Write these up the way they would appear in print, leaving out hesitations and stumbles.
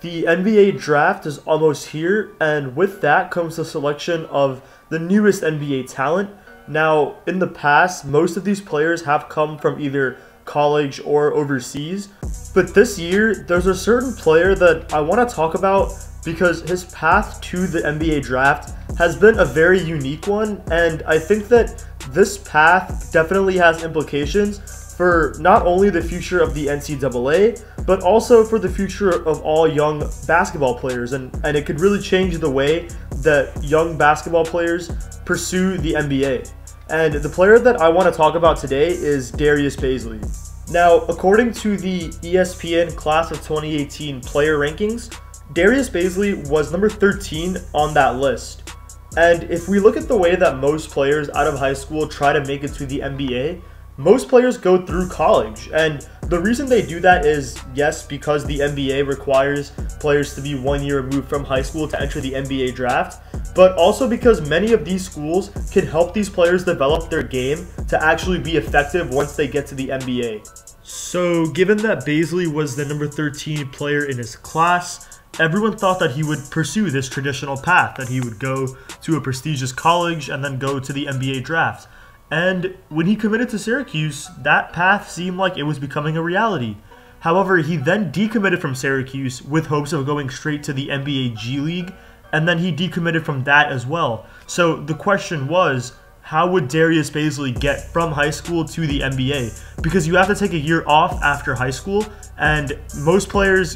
The NBA draft is almost here, and with that comes the selection of the newest NBA talent. Now, in the past, most of these players have come from either college or overseas, but this year, there's a certain player that I want to talk about because his path to the NBA draft has been a very unique one, and I think that this path definitely has implications for not only the future of the NCAA, but also for the future of all young basketball players. And it could really change the way that young basketball players pursue the NBA. And the player that I want to talk about today is Darius Bazley. Now, according to the ESPN Class of 2018 player rankings, Darius Bazley was number 13 on that list. And if we look at the way that most players out of high school try to make it to the NBA, most players go through college, and the reason they do that is, yes, because the NBA requires players to be 1 year removed from high school to enter the NBA draft, but also because many of these schools can help these players develop their game to actually be effective once they get to the NBA. So given that Bazley was the number 13 player in his class, everyone thought that he would pursue this traditional path, that he would go to a prestigious college and then go to the NBA draft. And when he committed to Syracuse, that path seemed like it was becoming a reality. However, he then decommitted from Syracuse with hopes of going straight to the NBA G League, and then he decommitted from that as well. So the question was, how would Darius Bazley get from high school to the NBA? Because you have to take a year off after high school, and most players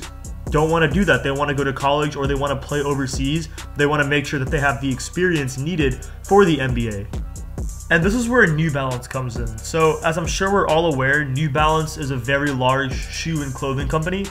don't want to do that. They want to go to college or they want to play overseas. They want to make sure that they have the experience needed for the NBA. And this is where New Balance comes in. So as I'm sure we're all aware, New Balance is a very large shoe and clothing company,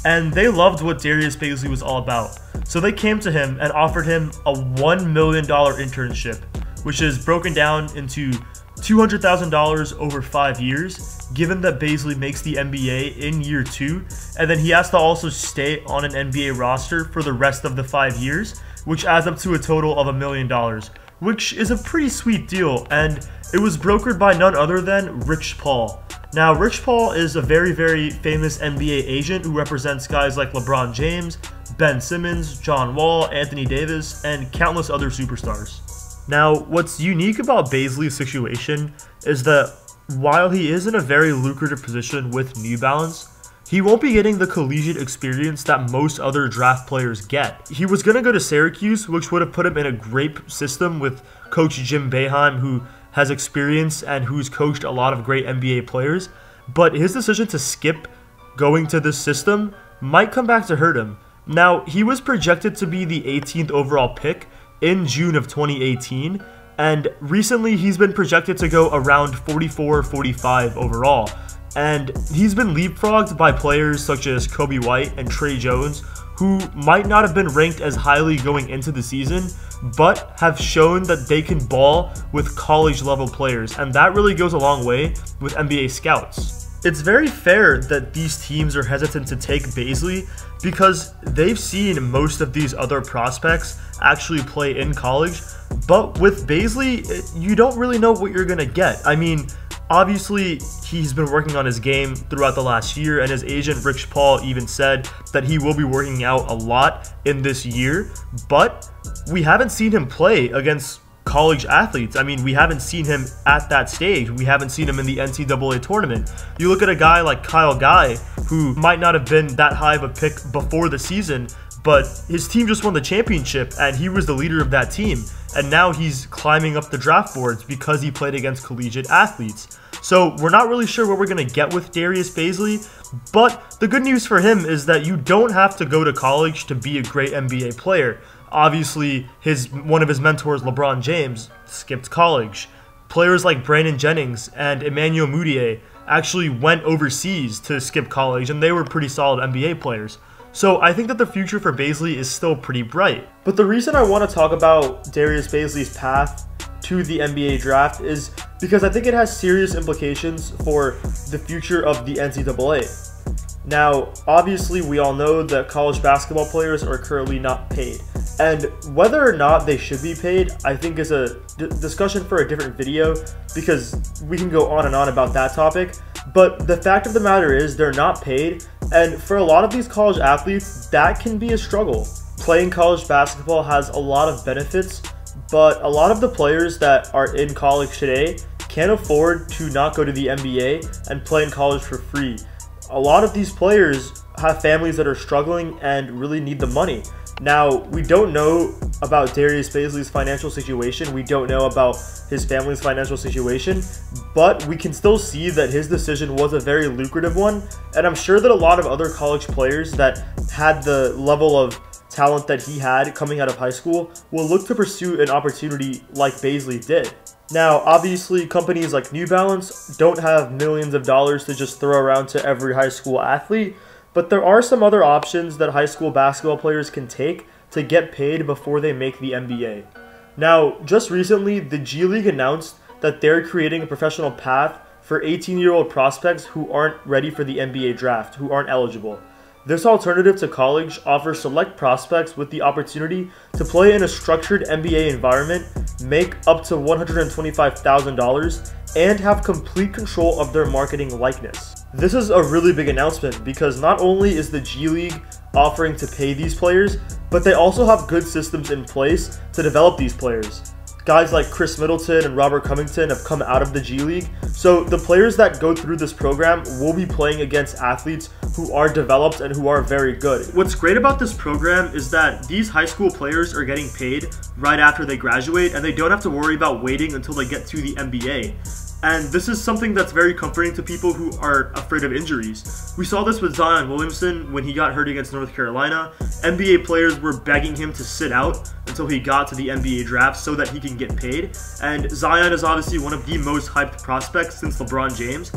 and they loved what Darius Bazley was all about. So they came to him and offered him a $1 million internship, which is broken down into $200,000 over 5 years, given that Bazley makes the NBA in year 2, and then he has to also stay on an NBA roster for the rest of the 5 years, which adds up to a total of $1 million. Which is a pretty sweet deal, and it was brokered by none other than Rich Paul. Now, Rich Paul is a very, very famous NBA agent who represents guys like LeBron James, Ben Simmons, John Wall, Anthony Davis, and countless other superstars. Now, what's unique about Bazley's situation is that while he is in a very lucrative position with New Balance, he won't be getting the collegiate experience that most other draft players get. He was going to go to Syracuse, which would have put him in a great system with Coach Jim Boeheim, who has experience and who's coached a lot of great NBA players. But his decision to skip going to this system might come back to hurt him. Now, he was projected to be the 18th overall pick in June of 2018, and recently he's been projected to go around 44 or 45 overall. And he's been leapfrogged by players such as Kobe White and Trey Jones, who might not have been ranked as highly going into the season, but have shown that they can ball with college-level players, and that really goes a long way with NBA scouts. It's very fair that these teams are hesitant to take Bazley because they've seen most of these other prospects actually play in college, but with Bazley, you don't really know what you're going to get. I mean, obviously, he's been working on his game throughout the last year, and his agent, Rich Paul, even said that he will be working out a lot in this year, but we haven't seen him play against college athletes. I mean, we haven't seen him at that stage. We haven't seen him in the NCAA tournament. You look at a guy like Kyle Guy, who might not have been that high of a pick before the season, but his team just won the championship, and he was the leader of that team. And now he's climbing up the draft boards because he played against collegiate athletes. So we're not really sure what we're going to get with Darius Bazley, but the good news for him is that you don't have to go to college to be a great NBA player. Obviously, one of his mentors, LeBron James, skipped college. Players like Brandon Jennings and Emmanuel Mudiay actually went overseas to skip college, and they were pretty solid NBA players. So I think that the future for Bazley is still pretty bright. But the reason I want to talk about Darius Bazley's path to the NBA draft is because I think it has serious implications for the future of the NCAA. Now, obviously, we all know that college basketball players are currently not paid. And whether or not they should be paid, I think is a discussion for a different video, because we can go on and on about that topic. But the fact of the matter is they're not paid, and for a lot of these college athletes, that can be a struggle. Playing college basketball has a lot of benefits, but a lot of the players that are in college today can't afford to not go to the NBA and play in college for free. A lot of these players have families that are struggling and really need the money. Now, we don't know about Darius Bazley's financial situation. We don't know about his family's financial situation, but we can still see that his decision was a very lucrative one. And I'm sure that a lot of other college players that had the level of talent that he had coming out of high school will look to pursue an opportunity like Bazley did. Now, obviously, companies like New Balance don't have millions of dollars to just throw around to every high school athlete, but there are some other options that high school basketball players can take to get paid before they make the NBA. Now, just recently, the G League announced that they're creating a professional path for 18-year-old prospects who aren't ready for the NBA draft, who aren't eligible. This alternative to college offers select prospects with the opportunity to play in a structured NBA environment, make up to $125,000, and have complete control of their marketing likeness. This is a really big announcement because not only is the G League offering to pay these players, but they also have good systems in place to develop these players. Guys like Chris Middleton and Robert Covington have come out of the G League, so the players that go through this program will be playing against athletes who are developed and who are very good. What's great about this program is that these high school players are getting paid right after they graduate, and they don't have to worry about waiting until they get to the NBA. And this is something that's very comforting to people who are afraid of injuries. We saw this with Zion Williamson when he got hurt against North Carolina. NBA players were begging him to sit out until he got to the NBA draft so that he can get paid. And Zion is obviously one of the most hyped prospects since LeBron James.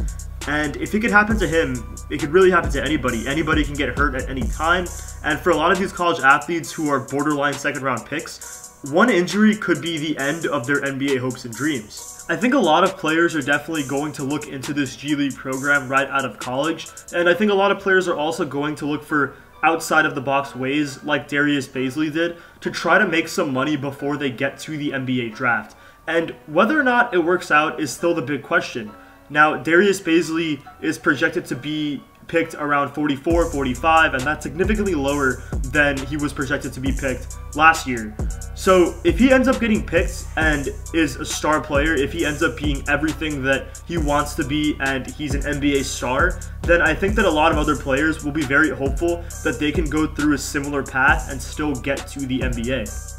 And if it could happen to him, it could really happen to anybody. Anybody can get hurt at any time. And for a lot of these college athletes who are borderline second-round picks, one injury could be the end of their NBA hopes and dreams. I think a lot of players are definitely going to look into this G League program right out of college, and I think a lot of players are also going to look for outside of the box ways like Darius Bazley did to try to make some money before they get to the NBA draft. And whether or not it works out is still the big question. Now, Darius Bazley is projected to be picked around 44, 45, and that's significantly lower than he was projected to be picked last year. So if he ends up getting picked and is a star player, if he ends up being everything that he wants to be and he's an NBA star, then I think that a lot of other players will be very hopeful that they can go through a similar path and still get to the NBA.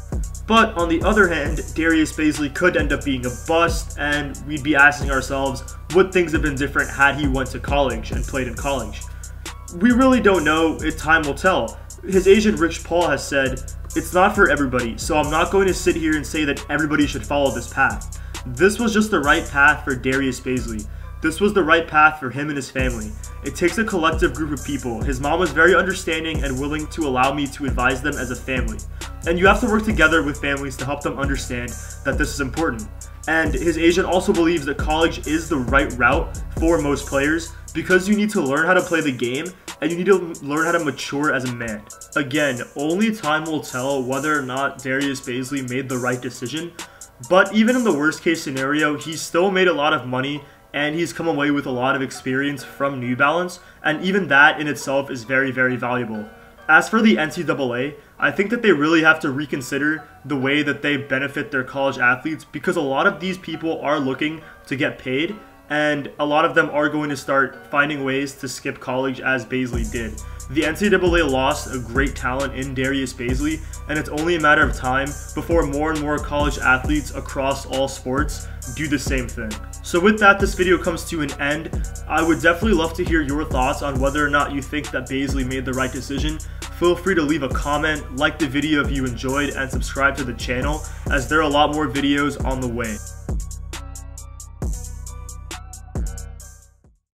But on the other hand, Darius Bazley could end up being a bust, and we'd be asking ourselves, would things have been different had he went to college and played in college? We really don't know. Time will tell. His agent Rich Paul has said, it's not for everybody, so I'm not going to sit here and say that everybody should follow this path. This was just the right path for Darius Bazley. This was the right path for him and his family. It takes a collective group of people. His mom was very understanding and willing to allow me to advise them as a family. And you have to work together with families to help them understand that this is important. And his agent also believes that college is the right route for most players because you need to learn how to play the game and you need to learn how to mature as a man. Again, only time will tell whether or not Darius Bazley made the right decision, but even in the worst case scenario, he still made a lot of money and he's come away with a lot of experience from New Balance, and even that in itself is very, very valuable. As for the NCAA, I think that they really have to reconsider the way that they benefit their college athletes because a lot of these people are looking to get paid, and a lot of them are going to start finding ways to skip college as Bazley did. The NCAA lost a great talent in Darius Bazley, and it's only a matter of time before more and more college athletes across all sports do the same thing. So with that, this video comes to an end. I would definitely love to hear your thoughts on whether or not you think that Bazley made the right decision. Feel free to leave a comment, like the video if you enjoyed, and subscribe to the channel as there are a lot more videos on the way.